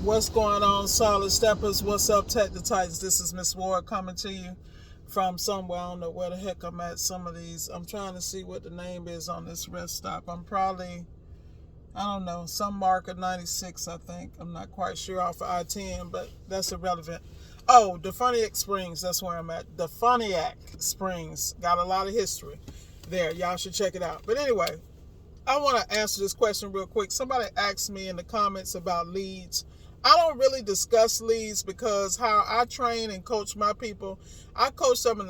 What's going on, Solid Steppers? What's up, Tech the Titans? This is Miss Ward coming to you from somewhere. I don't know where the heck I'm at. Some of these, I'm trying to see what the name is on this rest stop. I'm probably, I don't know, some marker 96, I think. I'm not quite sure off of I-10, but that's irrelevant. Oh, Defoniac Springs, that's where I'm at. Defoniac Springs. Got a lot of history there. Y'all should check it out. But anyway, I want to answer this question real quick. Somebody asked me in the comments about leads. I don't really discuss leads because how I train and coach my people, I coach them in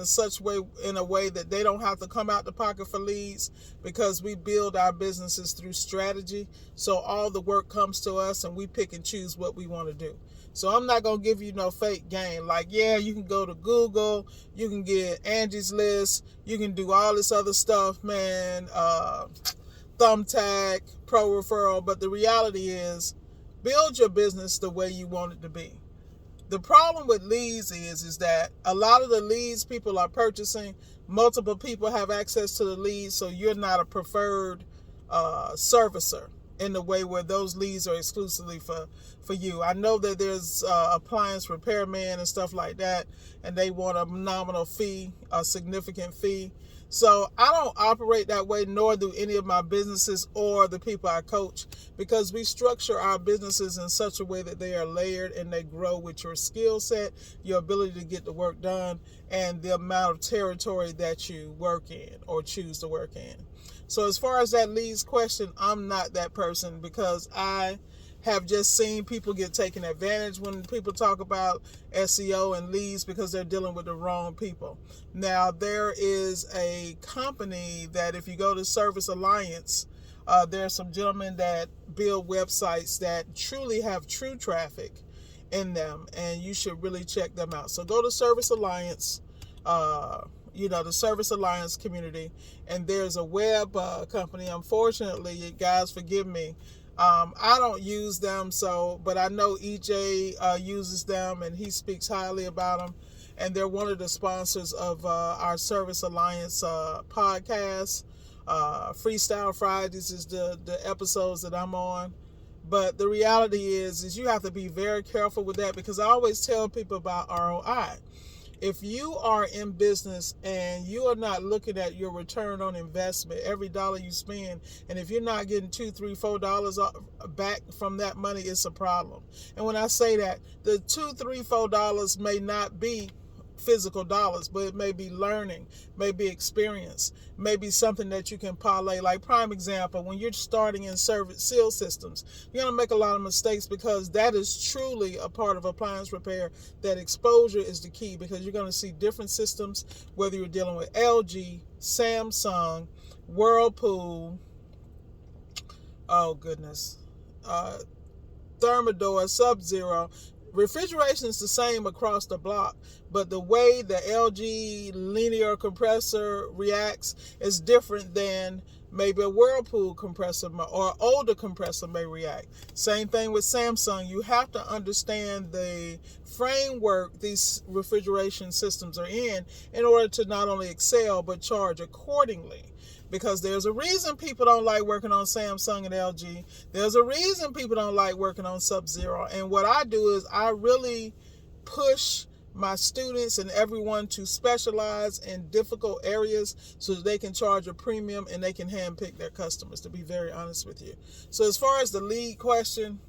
a way that they don't have to come out the pocket for leads, because we build our businesses through strategy. So all the work comes to us and we pick and choose what we want to do. So I'm not going to give you no fake game. Like, yeah, you can go to Google, you can get Angie's List, you can do all this other stuff, man, Thumbtack, Pro Referral, but the reality is, build your business the way you want it to be. The problem with leads is that a lot of the leads people are purchasing, multiple people have access to the leads, so you're not a preferred servicer in the way where those leads are exclusively for you. I know that there's appliance repairman and stuff like that, and they want a nominal fee, a significant fee. So I don't operate that way, nor do any of my businesses or the people I coach, because we structure our businesses in such a way that they are layered and they grow with your skill set, your ability to get the work done, and the amount of territory that you work in or choose to work in. So as far as that leads question, I'm not that person, because I have just seen people get taken advantage when people talk about SEO and leads, because they're dealing with the wrong people. Now, there is a company that if you go to Service Alliance, there are some gentlemen that build websites that truly have true traffic in them, and you should really check them out. So go to Service Alliance, the Service Alliance community, and there's a web company. Unfortunately, guys, forgive me, I don't use them, but I know EJ uses them, and he speaks highly about them. And they're one of the sponsors of our Service Alliance podcast. Freestyle Fridays is the episodes that I'm on. But the reality is you have to be very careful with that, because I always tell people about ROI. If you are in business and you are not looking at your return on investment, every dollar you spend, and if you're not getting $2, $3, $4 back from that money, it's a problem. And when I say that, the $2, $3, $4 may not be physical dollars, but it may be learning, may be experience, may be something that you can parlay. Like, prime example, when you're starting in seal systems, you're going to make a lot of mistakes, because that is truly a part of appliance repair. That exposure is the key, because you're going to see different systems, whether you're dealing with LG, Samsung, Whirlpool, oh goodness, Thermador, Sub-Zero. Refrigeration is the same across the block, but the way the LG linear compressor reacts is different than maybe a Whirlpool compressor or older compressor may react. Same thing with Samsung. You have to understand the framework these refrigeration systems are in order to not only excel but charge accordingly. Because there's a reason people don't like working on Samsung and LG. There's a reason people don't like working on Sub-Zero. And what I do is I really push my students and everyone to specialize in difficult areas so that they can charge a premium and they can handpick their customers, to be very honest with you. So as far as the lead question,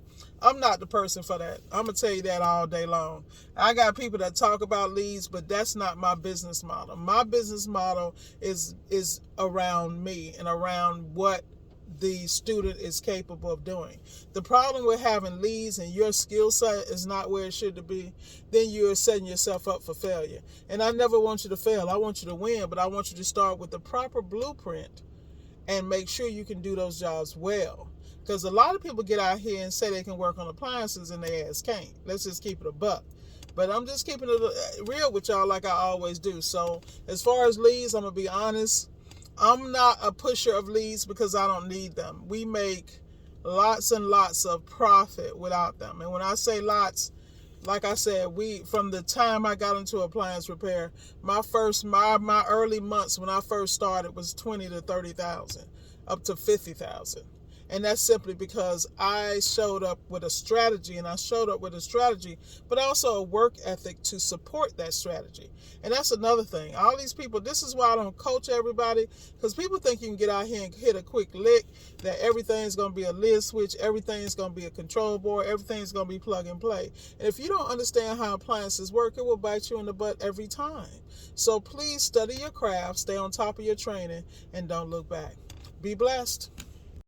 I'm not the person for that. I'm going to tell you that all day long. I got people that talk about leads, but that's not my business model. My business model is around me and around what the student is capable of doing. The problem with having leads and your skill set is not where it should be, then you're setting yourself up for failure. And I never want you to fail. I want you to win, but I want you to start with the proper blueprint and make sure you can do those jobs well. Because a lot of people get out here and say they can work on appliances and they ass can't. Let's just keep it a buck. But I'm just keeping it real with y'all like I always do. So as far as leads, I'm going to be honest. I'm not a pusher of leads because I don't need them. We make lots and lots of profit without them. And when I say lots, like I said, from the time I got into appliance repair, my early months when I first started was 20 to 30,000, up to 50,000. And that's simply because I showed up with a strategy, and I showed up with a strategy, but also a work ethic to support that strategy. And that's another thing. All these people, this is why I don't coach everybody, because people think you can get out here and hit a quick lick, that everything's going to be a lid switch, everything's going to be a control board, everything's going to be plug and play. And if you don't understand how appliances work, it will bite you in the butt every time. So please study your craft, stay on top of your training, and don't look back. Be blessed.